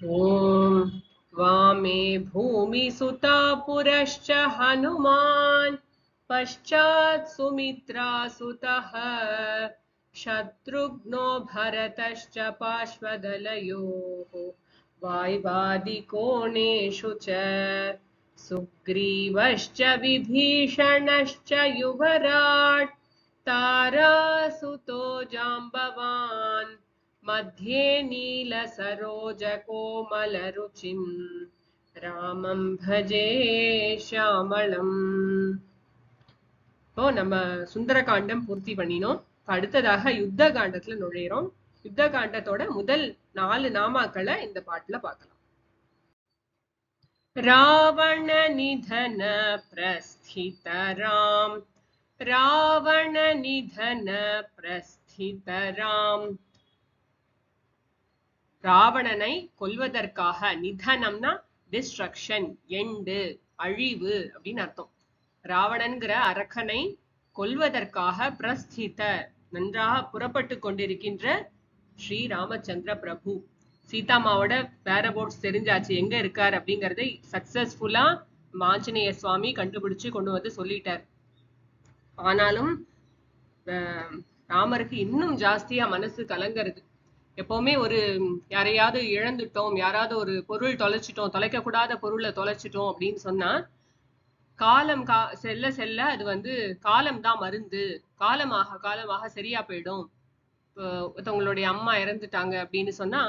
ॐ वामे भूमिसुता पुरश्च हनुमान् पश्चात् सुमित्रासुतः शत्रुघ्नो भरतश्च पार्श्वदलयोः वाय्वादिकोणेषु च सुग्रीवश्च विभीषणश्च युवराट् तारासुतो जाम्बवान् मध्ये नीलसरोजकोमलरुचिं रामं भजे श्यामळम्. இப்போ நம்ம சுந்தரகாண்டம் பூர்த்தி பண்ணினோம். அடுத்ததாக யுத்த காண்டத்துல நுழையிறோம். யுத்த காண்டத்தோட முதல் 4 நாமாக்களை இந்த பாட்டுல பார்க்கலாம். ராவண நிதன பிரஸ்திதராம் ராவண நிதன பிரஸ்திதராம். ராவணனை கொல்வதற்காக, நிதனம்னா டிஸ்ட்ரக்ஷன், எண்டு, அழிவு அப்படின்னு அர்த்தம். ராவணன்கிற அரக்கனை கொல்வதற்காக பிரஸ்தித, நன்றாக புறப்பட்டு கொண்டிருக்கின்ற ஸ்ரீ ராமச்சந்திர பிரபு. சீதாமாவோட வேரபோட்ஸ் தெரிஞ்சாச்சு, எங்க இருக்கார் அப்படிங்கறதை சக்சஸ்ஃபுல்லா ஆஞ்சநேய சுவாமி கண்டுபிடிச்சு கொண்டு வந்து சொல்லிட்டார். ஆனாலும் ராமருக்கு இன்னும் ஜாஸ்தியா மனசு கலங்கிறது. எப்பவுமே ஒரு யாரையாவது இழந்துட்டோம், யாராவது ஒரு பொருள் தொலைச்சிட்டோம், தொலைக்க கூடாத பொருளை தொலைச்சிட்டோம் அப்படின்னு சொன்னா காலம் செல்ல செல்ல அது வந்து காலம்தான் மருந்து, காலமாக காலமாக சரியா போயிடும். ஒருத்தவங்களுடைய அம்மா இறந்துட்டாங்க அப்படின்னு சொன்னா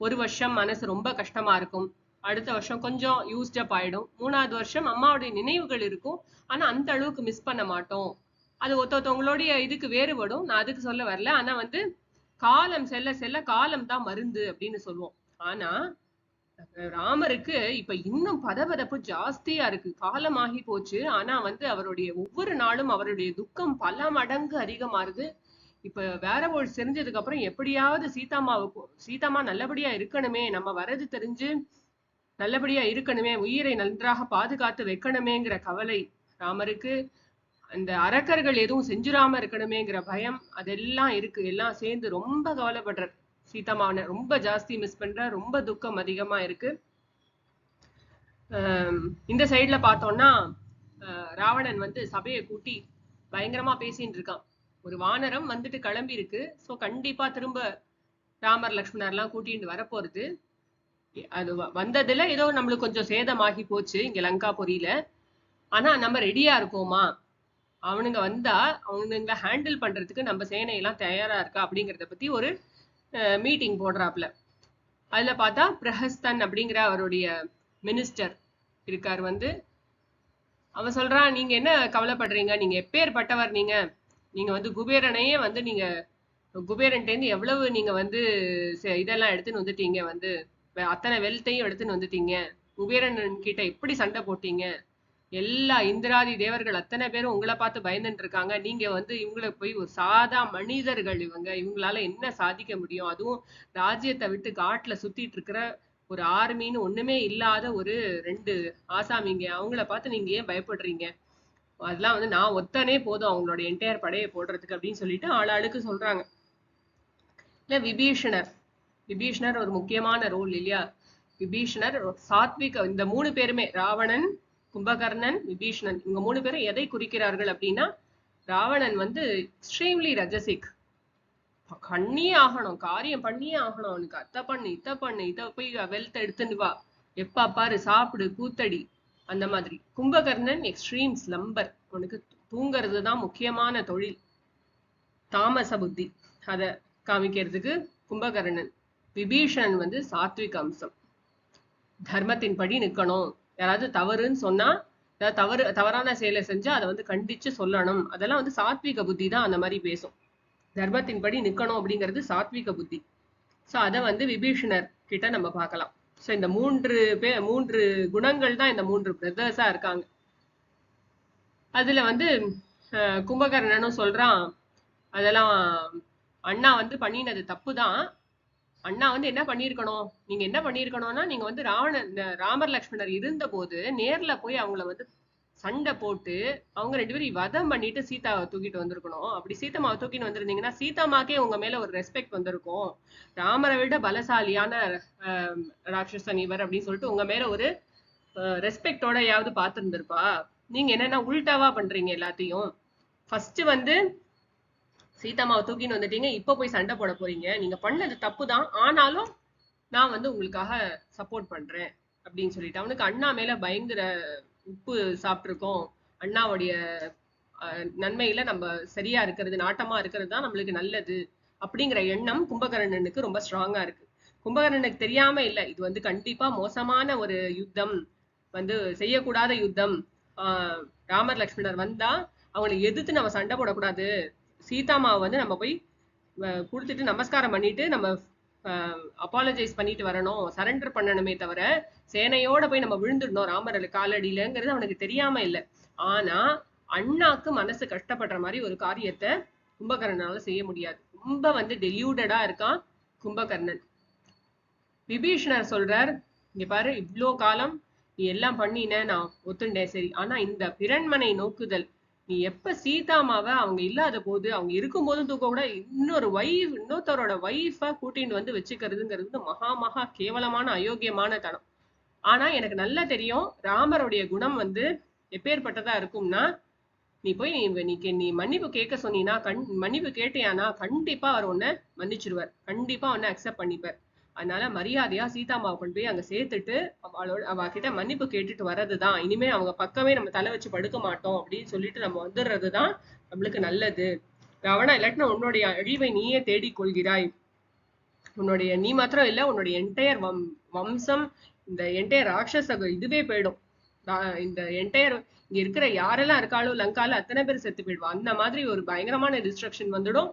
1 வருஷம் மனசு ரொம்ப கஷ்டமா இருக்கும், அடுத்த வருஷம் கொஞ்சம் யூஸ்டப் ஆயிடும், 3வது வருஷம் அம்மாவுடைய நினைவுகள் இருக்கும், ஆனா அந்த அளவுக்கு மிஸ் பண்ண மாட்டோம். அது ஒருத்தவங்களுடைய இதுக்கு வேறுபடும், நான் அதுக்கு சொல்ல வரல. ஆனா வந்து காலம் செல்ல செல்ல காலம் தான் மருந்து அப்படின்னு சொல்லுவோம். ஆனா ராமருக்கு இப்ப இன்னும் பதபதப்பு ஜாஸ்தியா இருக்கு. காலமாகி போச்சு, ஆனா வந்து அவருடைய ஒவ்வொரு நாளும் அவருடைய துக்கம் பல மடங்கு அதிகமாறுது. இப்ப வேரபோல் தெரிஞ்சதுக்கு அப்புறம் எப்படியாவது சீதாமா நல்லபடியா இருக்கணுமே, நம்ம வரது தெரிஞ்சு நல்லபடியா இருக்கணுமே, உயிரை நன்றாக பாதுகாத்து வைக்கணுமேங்கிற கவலை ராமருக்கு. அந்த அரக்கர்கள் எதுவும் செஞ்சிடாம இருக்கணுமேங்கிற பயம், அதெல்லாம் இருக்கு. எல்லாம் சேர்ந்து ரொம்ப கவலைப்படுறார். சீதாமாவனை ரொம்ப ஜாஸ்தி மிஸ் பண்ற, ரொம்ப துக்கம் அதிகமா இருக்கு. இந்த சைட்ல பார்த்தோம்னா ராவணன் வந்து சபையை கூட்டி பயங்கரமா பேசிட்டு இருக்கான். ஒரு வானரம் வந்துட்டு கிளம்பி இருக்கு. சோ கண்டிப்பா திரும்ப ராமர் லக்ஷ்மணர் எல்லாம் கூட்டிட்டு வரப்போறது. அது வந்ததுல ஏதோ நம்மளுக்கு கொஞ்சம் சேதமாகி போச்சு இங்க லங்காபுரியில. ஆனா நம்ம ரெடியா இருக்கோமா, அவனுங்க வந்தா அவனுங்களை ஹேண்டில் பண்றதுக்கு நம்ம சேனையெல்லாம் தயாரா இருக்கா அப்படிங்கறத பத்தி ஒரு மீட்டிங் போடுறாப்ல. அதுல பார்த்தா பிரஹஸ்தன் அப்படிங்கிற அவருடைய மினிஸ்டர் இருக்கார். வந்து அவன் சொல்றான், நீங்க என்ன கவலைப்படுறீங்க, நீங்க எப்பேற்பட்டவர், நீங்க வந்து குபேரனையே வந்து நீங்க குபேரன்ட்டேருந்து எவ்வளவு நீங்க வந்து இதெல்லாம் எடுத்துன்னு வந்துட்டீங்க, வந்து அத்தனை வெல்த்தையும் எடுத்துன்னு வந்துட்டீங்க, குபேரன் கிட்ட எப்படி சண்டை போட்டீங்க, எல்லா இந்திராதி தேவர்கள் அத்தனை பேரும் உங்களை பார்த்து பயந்துட்டு இருக்காங்க, நீங்க வந்து இவங்களை போய் ஒரு சாதா மனிதர்கள், இவங்களால என்ன சாதிக்க முடியும், அதுவும் ராஜ்யத்தை விட்டு காட்டுல சுத்திட்டு இருக்கிற ஒரு ஆர்மின்னு ஒண்ணுமே இல்லாத ஒரு 2 ஆசாமிங்க, அவங்கள பார்த்து நீங்க ஏன் பயப்படுறீங்க, அதெல்லாம் வந்து நான் ஒத்தனே போதும் அவங்களோட என்டையர் படையை போடுறதுக்கு அப்படின்னு சொல்லிட்டு ஆளாளுக்கு சொல்றாங்க. இல்ல விபீஷணர் ஒரு முக்கியமான ரோல் இல்லையா. விபீஷணர் சாத்விக, இந்த 3 பேருமே ராவணன், கும்பகர்ணன், விபீஷணன், இவங்க 3 பேரும் எதை குறிக்கிறார்கள் அப்படின்னா, ராவணன் வந்து எக்ஸ்ட்ரீம்லி ரஜசிக், பண்ணியே ஆகணும், காரியம் பண்ணியே ஆகணும், அவனுக்கு அத்தை பண்ணு இத்த பண்ணு, இத போய் வெல்த் எடுத்துன்னு வா, எப்பா பாரு சாப்பிடு கூத்தடி, அந்த மாதிரி. கும்பகர்ணன் எக்ஸ்ட்ரீம் ஸ்லம்பர், அவனுக்கு தூங்குறது தான் முக்கியமான தொழில், தாமச புத்தி, அத காமிக்கிறதுக்கு கும்பகர்ணன். விபீஷணன் வந்து சாத்விக அம்சம், தர்மத்தின் படி நிக்கணும், யாராவது தவறுன்னு சொன்னா, தவறான செயலை செஞ்சா அதை வந்து கண்டிச்சு சொல்லணும், அதெல்லாம் வந்து சாத்விக புத்தி தான் அந்த மாதிரி பேசும். தர்மத்தின் படி நிக்கணும் அப்படிங்கிறது சாத்விக புத்தி. சோ அதை வந்து விபீஷணர் கிட்ட நம்ம பார்க்கலாம். சோ இந்த 3 குணங்கள் தான் இந்த 3 பிரதர்ஸா இருக்காங்க. அதுல வந்து கும்பகர்ணனும் சொல்றான், அதெல்லாம் அண்ணா வந்து பண்ணினது தப்புதான், அண்ணா வந்து என்ன பண்ணிருக்கணும், நீங்க என்ன பண்ணிருக்கணும்னா, நீங்க வந்து ராமர் லக்ஷ்மணர் இருந்த போது நேர்ல போய் அவங்கள வந்து சண்டை போட்டு அவங்க 2 பேரும் வதம் பண்ணிட்டு சீதாவை தூக்கிட்டு வந்திருக்கணும். அப்படி சீதாமாவை தூக்கிட்டு வந்திருந்தீங்கன்னா சீதாமாக்கே உங்க மேல ஒரு ரெஸ்பெக்ட் வந்திருக்கும். ராமரை விட பலசாலியான ராட்சசன் இவர் அப்படின்னு சொல்லிட்டு உங்க மேல ஒரு ரெஸ்பெக்டோடயாவது பார்த்திருந்திருப்பா. நீங்க என்னன்னா உல்டாவா பண்றீங்க எல்லாத்தையும். ஃபர்ஸ்ட் வந்து சீதாமாவை தூக்கின்னு வந்துட்டீங்க, இப்ப போய் சண்டை போட போறீங்க. நீங்க பண்ணது தப்பு தான், ஆனாலும் நான் வந்து உங்களுக்காக சப்போர்ட் பண்றேன் அப்படின்னு சொல்லிட்டு அவனுக்கு அண்ணா மேல பயங்கர உப்பு சாப்பிட்டுருக்கோம். அண்ணாவுடைய நன்மையில நம்ம சரியா இருக்கிறது, நாட்டமா இருக்கிறது தான் நம்மளுக்கு நல்லது அப்படிங்கிற எண்ணம் கும்பகர்ணனுக்கு ரொம்ப ஸ்ட்ராங்கா இருக்கு. கும்பகர்ணனுக்கு தெரியாம இல்ல, இது வந்து கண்டிப்பா மோசமான ஒரு யுத்தம், வந்து செய்யக்கூடாத யுத்தம். ராமர் லக்ஷ்மணர் வந்தா அவங்களை எதிர்த்து நம்ம சண்டை போடக்கூடாது. சீதாமாவை வந்து நம்ம போய் கொடுத்துட்டு நமஸ்காரம் பண்ணிட்டு நம்ம அப்பாலஜைஸ் பண்ணிட்டு வரணும், சரண்டர் பண்ணணுமே தவிர சேனையோட போய் நம்ம விழுந்துடணும் ராமர் காலடியிலங்கிறது அவனுக்கு தெரியாம இல்லை. ஆனா அண்ணாக்கு மனசு கஷ்டப்படுற மாதிரி ஒரு காரியத்தை கும்பகர்ணனால செய்ய முடியாது. ரொம்ப வந்து டெல்யூடடா இருக்கான் கும்பகர்ணன். விபீஷணர் சொல்றார், இங்க பாரு, இவ்வளோ காலம் நீ எல்லாம் பண்ணின, நான் ஒத்துண்டேன் சரி, ஆனா இந்த பிறன்மனை நோக்குதல், நீ எப்ப சீதாமாவை அவங்க இல்லாத போது அவங்க இருக்கும் போதும் தூக்க கூட இன்னொருத்தரோட வைஃப கூட்டிட்டு வந்து வச்சுக்கிறதுங்கிறது மகா மகா கேவலமான அயோக்கியமான தனம். ஆனா எனக்கு நல்லா தெரியும் ராமருடைய குணம் வந்து எப்பேற்பட்டதா இருக்கும்னா, நீ போய் நீ மன்னிப்பு கேட்க சொன்னீனா, மன்னிப்பு கேட்டியானா கண்டிப்பா அவர் உன்னை மன்னிச்சிருவார், கண்டிப்பா உன்னை அக்செப்ட் பண்ணிப்பார். அதனால மரியாதையா சீதாமாவை கொண்டு போய் அங்க சேர்த்துட்டு அவ கிட்ட மன்னிப்பு கேட்டுட்டு வர்றதுதான், இனிமே அவங்க பக்கமே நம்ம தலை வச்சு படுக்க மாட்டோம் அப்படின்னு சொல்லிட்டு நம்ம வந்துடுறதுதான் நம்மளுக்கு நல்லது. ராவணா, இல்லாட்டினா உன்னுடைய அழிவை நீயே தேடிக் கொள்கிறாய். நீ மாத்திரம் இல்ல, உன்னுடைய என்டையர் வம்சம், இந்த என்டையர் ராட்சச இதுவே போயிடும். இந்த என்டையர் இங்க இருக்கிற யாரெல்லாம் இருக்காளோ லங்கால அத்தனை பேர் செத்து போயிடுவா. அந்த மாதிரி ஒரு பயங்கரமான டிஸ்ட்ரக்ஷன் வந்துடும்.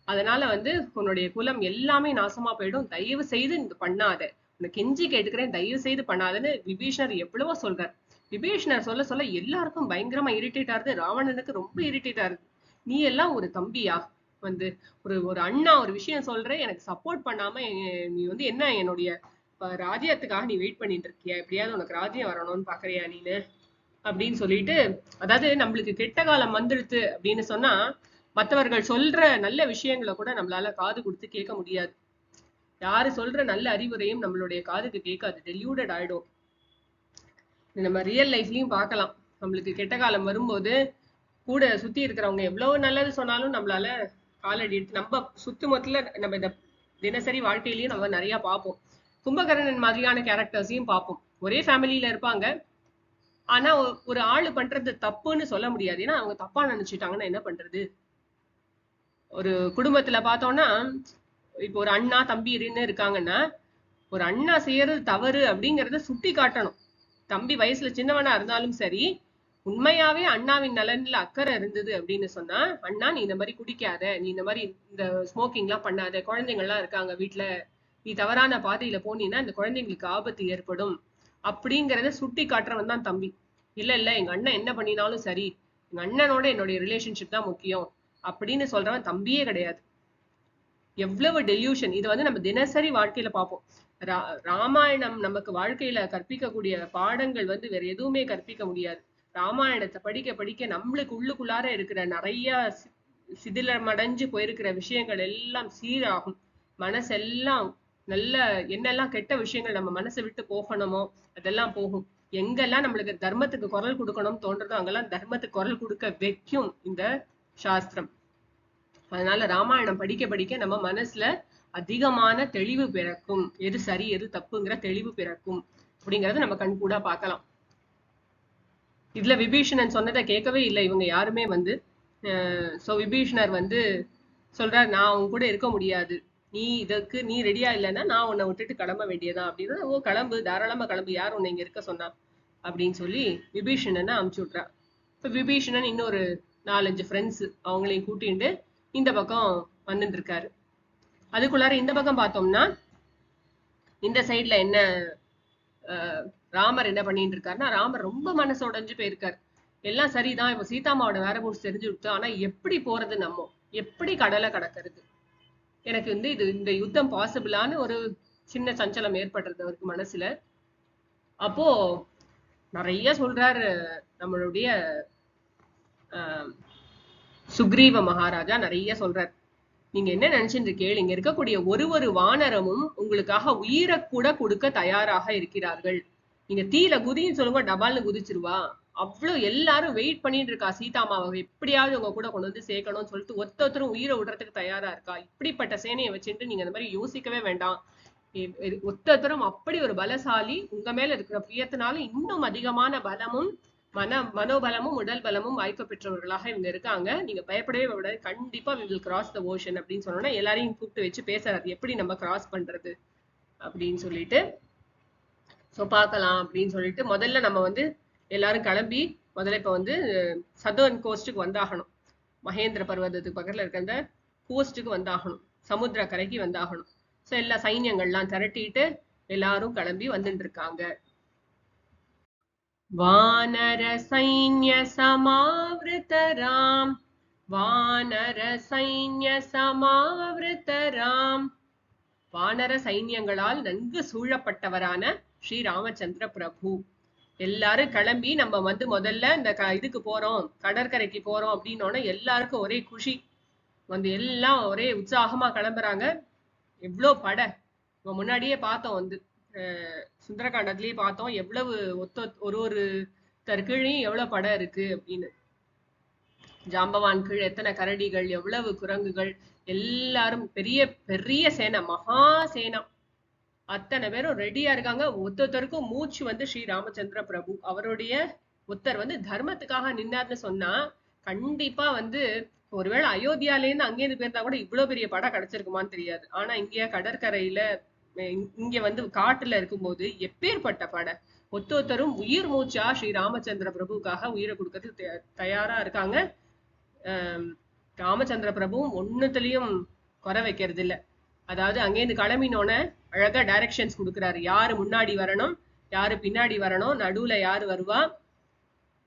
அதனால வந்து உன்னுடைய குலம் எல்லாமே நாசமா போயிடும். தயவு செய்து இது பண்ணாத, உனக்கு கெஞ்சி கேட்டுக்கிறேன், தயவு செய்து பண்ணாதன்னு விபீஷணர் எவ்வளவோ சொல்றார். விபீஷணர் சொல்ல சொல்ல எல்லாருக்கும் பயங்கரமா இரிட்டேட் ஆகுது. ராவணனுக்கு ரொம்ப இரிட்டேட் ஆகுது. நீ எல்லாம் ஒரு தம்பியா, வந்து ஒரு அண்ணா ஒரு விஷயம் சொல்றேன், எனக்கு சப்போர்ட் பண்ணாம நீ வந்து என்ன என்னுடைய ராஜ்யத்துக்காக நீ வெயிட் பண்ணிட்டு இருக்கியா, எப்படியாவது உனக்கு ராஜ்யம் வரணும்னு பாக்குறியா நீனு அப்படின்னு சொல்லிட்டு, அதாவது நம்மளுக்கு கெட்ட காலம் வந்துடுது அப்படின்னு சொன்னா மற்றவர்கள் சொல்ற நல்ல விஷயங்களை கூட நம்மளால காது கொடுத்து கேட்க முடியாது. யாரு சொல்ற நல்ல அறிவுரையும் நம்மளுடைய காதுக்கு கேட்காது, டெல்யூடட் ஆயிடும். நம்ம ரியல் லைஃப்லயும் பார்க்கலாம். நம்மளுக்கு கெட்ட காலம் வரும்போது கூட சுத்தி இருக்கிறவங்க எவ்வளவு நல்லது சொன்னாலும் நம்மளால காலடி எடுத்து நம்ம சுத்துமொத்தல நம்ம இந்த தினசரி வாழ்க்கையிலயும் நம்ம நிறைய பார்ப்போம். கும்பகர்ணன் மாதிரியான கேரக்டர்ஸையும் பார்ப்போம். ஒரே ஃபேமிலியில இருப்பாங்க, ஆனா ஒரு ஆளு பண்றது தப்புன்னு சொல்ல முடியாது. ஏன்னா அவங்க தப்பா நினைச்சிட்டாங்கன்னா என்ன பண்றது. ஒரு குடும்பத்துல பார்த்தோம்னா, இப்போ ஒரு அண்ணா தம்பி இருக்காங்கன்னா, ஒரு அண்ணா செய்யறது தவறு அப்படிங்கறத சுட்டி காட்டணும். தம்பி வயசுல சின்னவனா இருந்தாலும் சரி, உண்மையாவே அண்ணாவின் நலன்ல அக்கறை இருந்தது அப்படின்னு சொன்னா, அண்ணா நீ இந்த மாதிரி குடிக்காத, நீ இந்த மாதிரி இந்த ஸ்மோக்கிங் எல்லாம் பண்ணாத, குழந்தைங்க எல்லாம் இருக்காங்க வீட்டுல, நீ தவறான பாதையில போனீன்னா இந்த குழந்தைங்களுக்கு ஆபத்து ஏற்படும் அப்படிங்கறத சுட்டி காட்டுறவன் தான் தம்பி. இல்ல இல்ல, எங்க அண்ணன் என்ன பண்ணினாலும் சரி, எங்க அண்ணனோட என்னுடைய ரிலேஷன்ஷிப் தான் முக்கியம் அப்படின்னு சொல்றவன் தம்பியே கிடையாது. எவ்வளவு டெல்யூஷன்! இது வந்து நம்ம தினசரி வாழ்க்கையில பார்ப்போம். ராமாயணம் நமக்கு வாழ்க்கையில கற்பிக்கக்கூடிய பாடங்கள் வந்து வேற எதுவுமே கற்பிக்க முடியாது. ராமாயணத்தை படிக்க படிக்க நம்மளுக்கு உள்ளுக்குள்ளார இருக்கிற நிறைய சிதிலமடைஞ்சு போயிருக்கிற விஷயங்கள் எல்லாம் சீராகும். மனசெல்லாம் நல்ல என்னெல்லாம் கெட்ட விஷயங்கள் நம்ம மனசை விட்டு போகணுமோ அதெல்லாம் போகும். எங்கெல்லாம் நம்மளுக்கு தர்மத்துக்கு குரல் கொடுக்கணும்னு தோன்றதோ அங்கெல்லாம் தர்மத்துக்கு குரல் கொடுக்க வைக்கும் இந்த சாஸ்திரம். அதனால ராமாயணம் படிக்க படிக்க நம்ம மனசுல அதிகமான தெளிவு பிறக்கும். எது சரி எது தப்புங்கிற தெளிவு பிறக்கும் அப்படிங்கறத நம்ம கண்கூடா பார்க்கலாம். இதுல விபீஷணன் சொன்னதை கேட்கவே இல்லை இவங்க யாருமே வந்து. சோ விபீஷணர் வந்து சொல்றார், நான் உன் கூட இருக்க முடியாது, நீ ரெடியா இல்லைன்னா நான் உன்னை விட்டுட்டு கிளம்ப வேண்டியதான் அப்படின்னா, ஓ கிளம்பு, தாராளமா கிளம்பு, யார் உன்னை இங்க இருக்க சொன்னா அப்படின்னு சொல்லி விபீஷணனை அமுச்சு விட்றா. இப்ப விபீஷணன் இன்னொரு 4-5 ஃப்ரெண்ட்ஸ் அவங்களையும் கூட்டிட்டு இந்த பக்கம் வந்துட்டு இருக்காரு. அதுக்குள்ளார இந்த பக்கம் பார்த்தோம்னா இந்த சைட்ல என்ன ராமர் என்ன பண்ணிட்டு இருக்காருன்னா, ராமர் ரொம்ப மனசு உடைஞ்சு போயிருக்காரு. எல்லாம் சரிதான், இப்ப சீதாமாவோட வேற முடிச்சு தெரிஞ்சு விட்டு, ஆனா எப்படி போறது, நம்ம எப்படி கடலை கடக்கிறது, எனக்கு வந்து இந்த யுத்தம் பாசிபிளான ஒரு சின்ன சஞ்சலம் ஏற்படுறது அவருக்கு மனசுல. அப்போ நிறைய சொல்றாரு நம்மளுடைய சுக்ரீவ மகாராஜா நிறைய சொல்றார். நீங்க என்ன நினைச்சிட்டு கேளு, இங்க இருக்கக்கூடிய ஒரு வானரமும் உங்களுக்காக உயிரை கூட கொடுக்க தயாராக இருக்கிறார்கள். நீங்க தீல குதின்னு சொல்லுங்க, டபால்னு குதிச்சிருவா. அவ்வளவு எல்லாரும் வெயிட் பண்ணிட்டு இருக்கா சீதாமாவை எப்படியாவது உங்க கூட கொண்டு வந்து சேர்க்கணும்னு சொல்லிட்டு ஒருத்தரும் உயிரை விடுறதுக்கு தயாரா இருக்கா. இப்படிப்பட்ட சேனையை வச்சுட்டு நீங்க அந்த மாதிரி யோசிக்கவே வேண்டாம். ஒருத்தரும் அப்படி ஒரு பலசாலி, உங்க மேல இருக்கிற பிரியத்தினால இன்னும் அதிகமான பலமும் மனோபலமும் உடல் பலமும் வாய்ப்பு பெற்றவர்களாக இவங்க இருக்காங்க. நீங்க பயப்படவே விட, கண்டிப்பா we will cross the ocean அப்படின்னு சொன்னோன்னா எல்லாரையும் கூப்பிட்டு வச்சு பேசுறாரு எப்படி நம்ம கிராஸ் பண்றது அப்படின்னு சொல்லிட்டு. சோ பார்க்கலாம் அப்படின்னு சொல்லிட்டு முதல்ல நம்ம வந்து எல்லாரும் கிளம்பி முதல்ல இப்ப வந்து சதர்ன் கோஸ்டுக்கு வந்தாகணும். மகேந்திர பர்வதத்துக்கு பக்கத்துல இருக்க அந்த கோஸ்டுக்கு வந்தாகணும், சமுத்திர கரைக்கு வந்தாகணும். சோ எல்லா சைன்யங்கள்லாம் திரட்டிட்டு எல்லாரும் கிளம்பி வந்துட்டு இருக்காங்க. வானர சைன்ய சமாவிருதராம், வானர சைன்ய சமாவிருதராம். வானர சைன்யங்களால் நன்கு சூழப்பட்டவரான ஸ்ரீ ராமச்சந்திர பிரபு. எல்லாரும் கிளம்பி நம்ம வந்து முதல்ல இந்த இதுக்கு போறோம், கடற்கரைக்கு போறோம் அப்படின்னோட எல்லாருக்கும் ஒரே குஷி வந்து எல்லாம் ஒரே உற்சாகமா கிளம்புறாங்க. எவ்வளவு படை முன்னாடியே பார்த்தோம் வந்து சுந்தரகாண்டத்திலேயே பார்த்தோம் எவ்வளவு ஒரு கீழையும் எவ்வளவு படம் இருக்கு அப்படின்னு. ஜாம்பவான் கீழ் எத்தனை கரடிகள், எவ்வளவு குரங்குகள், எல்லாரும் பெரிய பெரிய சேனை, மகா சேனா, அத்தனை பேரும் ரெடியா இருக்காங்க. ஒருத்தருக்கும் மூச்சு வந்து ஸ்ரீ ராமச்சந்திர பிரபு அவருடைய வந்து தர்மத்துக்காக நின்னார்னு சொன்னா கண்டிப்பா வந்து ஒருவேளை அயோத்தியால இருந்து அங்கேயிருந்து போயிருந்தா கூட இவ்வளவு பெரிய படம் கிடைச்சிருக்குமான்னு தெரியாது. ஆனா இங்க கடற்கரையில இங்க வந்து காட்டுல இருக்கும்போது எப்பேற்பட்ட படை, ஒருத்தரும் உயிர் மூச்சா ஸ்ரீ ராமச்சந்திர பிரபுக்காக உயிரை கொடுக்கறதுக்கு தயாரா இருக்காங்க. ராமச்சந்திர பிரபுவும் ஒண்ணுத்துலயும் குறை வைக்கிறது இல்ல. அதாவது அங்கேருந்து கிளம்பினோன்னு அழகா டைரக்ஷன்ஸ் கொடுக்குறாரு, யாரு முன்னாடி வரணும், யாரு பின்னாடி வரணும், நடுவுல யாரு வருவா.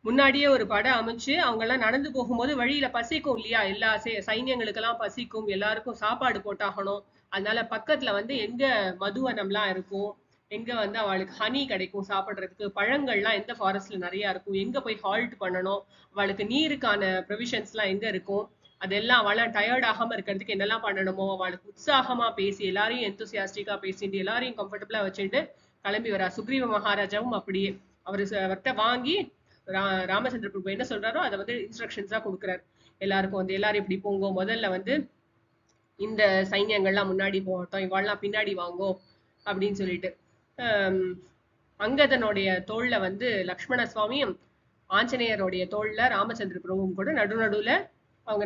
முன்னாடியே ஒரு படம் அமைச்சு அவங்க எல்லாம் நடந்து போகும்போது வழியில பசிக்கும் இல்லையா, எல்லா சைன்யங்களுக்கு எல்லாம் பசிக்கும், எல்லாருக்கும் சாப்பாடு போட்டாகணும். அதனால பக்கத்துல வந்து எங்க மதுவனம்லாம் இருக்கும், எங்க வந்து அவளுக்கு ஹனி கிடைக்கும் சாப்பிடுறதுக்கு, பழங்கள்லாம் எந்த ஃபாரஸ்ட்ல நிறைய இருக்கும், எங்க போய் ஹால்ட் பண்ணணும், அவளுக்கு நீருக்கான ப்ரொவிஷன்ஸ் எல்லாம் எங்க இருக்கும், அதெல்லாம் அவளை டயர்ட் ஆகாம இருக்கிறதுக்கு என்னெல்லாம் பண்ணணுமோ அவளுக்கு உற்சாகமா பேசி எல்லாரையும் எந்தூசியாஸ்டிக்கா பேசிட்டு எல்லாரையும் கம்ஃபர்டபுளா வச்சுட்டு கிளம்பி வரா. சுக்ரீவ மகாராஜாவும் அப்படியே அவர்கிட்ட வாங்கி ராமச்சந்திர பிரபு என்ன சொல்றாரோ அதை வந்து இன்ஸ்ட்ரக்ஷன்ஸா கொடுக்குறாரு எல்லாருக்கும். வந்து எல்லாரும் இப்படி போங்கோ, முதல்ல வந்து இந்த சைன்யங்கள்லாம் முன்னாடி போகட்டும், இவாள்லாம் பின்னாடி வாங்கோ அப்படின்னு சொல்லிட்டு. அங்கதனுடைய தோல்ல வந்து லக்ஷ்மண சுவாமியும் ஆஞ்சநேயருடைய தோல்ல ராமச்சந்திர பிரபுவும் கூட நடுநடுவுல அவங்க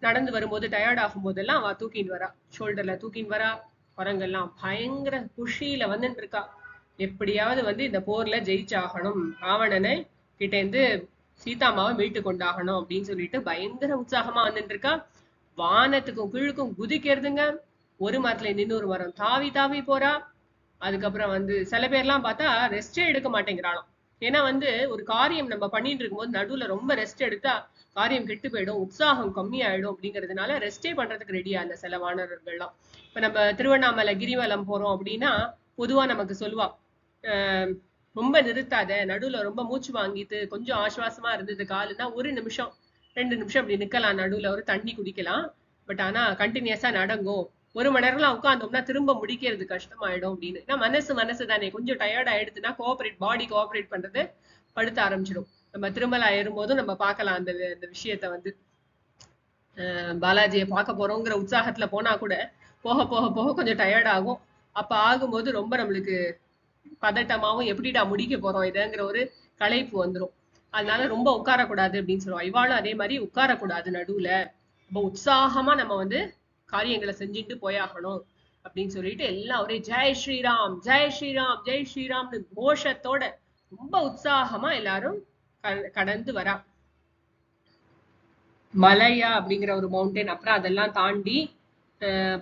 நடந்து வரும்போது டயர்ட் ஆகும் போதெல்லாம் அவ தூக்கிட்டு வரா, ஷோல்டர்ல தூக்கிட்டு வரா. குரங்கெல்லாம் பயங்கர குஷியில வந்துட்டு இருக்கா, எப்படியாவது வந்து இந்த போர்ல ஜெயிச்சாகணும், ராவணனை கிட்ட இருந்து சீதாமாவை மீட்டு கொண்டாகணும் அப்படின்னு சொல்லிட்டு பயங்கர உற்சாகமா வந்துட்டு இருக்கா. வானத்துக்கும் கீழுக்கும் குதிக்கிறதுங்க, ஒரு மரத்துல இன்னொரு மரம் தாவி தாவி போறா. அதுக்கப்புறம் வந்து சில பேர்லாம் பார்த்தா ரெஸ்டே எடுக்க மாட்டேங்கிறாளாம். ஏன்னா வந்து ஒரு காரியம் நம்ம பண்ணிட்டு இருக்கும்போது நடுவுல ரொம்ப ரெஸ்ட் எடுத்தா காரியம் கெட்டு போயிடும், உற்சாகம் கம்மியாயிடும் அப்படிங்கிறதுனால ரெஸ்டே பண்றதுக்கு ரெடியா இல்ல சில வானரர்கள்லாம். இப்ப நம்ம திருவண்ணாமலை கிரிவலம் போறோம் அப்படின்னா பொதுவா நமக்கு சொல்லுவா, ரொம்ப நிறுத்தாத, நடுவுல ரொம்ப மூச்சு வாங்கிட்டு கொஞ்சம் ஆசுவாசமா இருந்தது காலுன்னா 1 நிமிஷம் 2 நிமிஷம் அப்படி நிக்கலாம், நடுவுல ஒரு தண்ணி குடிக்கலாம். பட் ஆனா கண்டினியூஸா நடங்கும், 1 மணி நேரம்லாம் உட்காந்தோம்னா திரும்ப முடிக்கிறது கஷ்டமாயிடும் அப்படின்னு. ஏன்னா மனசு தானே கொஞ்சம் டயர்ட் ஆயிடுச்சுன்னா பாடி கோஆபரேட் பண்றது படுத்த ஆரம்பிச்சிடும். நம்ம திருமலா ஏறும்போதும் நம்ம பார்க்கலாம் அந்த விஷயத்த வந்து. பாலாஜியை பார்க்க போறோங்கிற உற்சாகத்துல போனா கூட போக போக போக கொஞ்சம் டயர்ட் ஆகும். அப்ப ஆகும்போது ரொம்ப நம்மளுக்கு பதட்டமாவும் எப்படிடா முடிக்க போறோம் இதுங்கிற ஒரு களைப்பு வந்துடும். அதனால ரொம்ப உட்காரக்கூடாது அப்படின்னு சொல்லுவோம். இவாளும் அதே மாதிரி உட்காரக்கூடாது, நடுவுல ரொம்ப உற்சாகமா நம்ம வந்து காரியங்களை செஞ்சுட்டு போயாகணும் அப்படின்னு சொல்லிட்டு எல்லாம் ஒரே ஜெய் ஸ்ரீராம் ஜெய் ஸ்ரீராம் ஜெய் ஸ்ரீராம்னு கோஷத்தோட ரொம்ப உற்சாகமா எல்லாரும் கடந்து வரா. மலையா அப்படிங்கிற ஒரு மவுண்டன், அப்புறம் அதெல்லாம் தாண்டி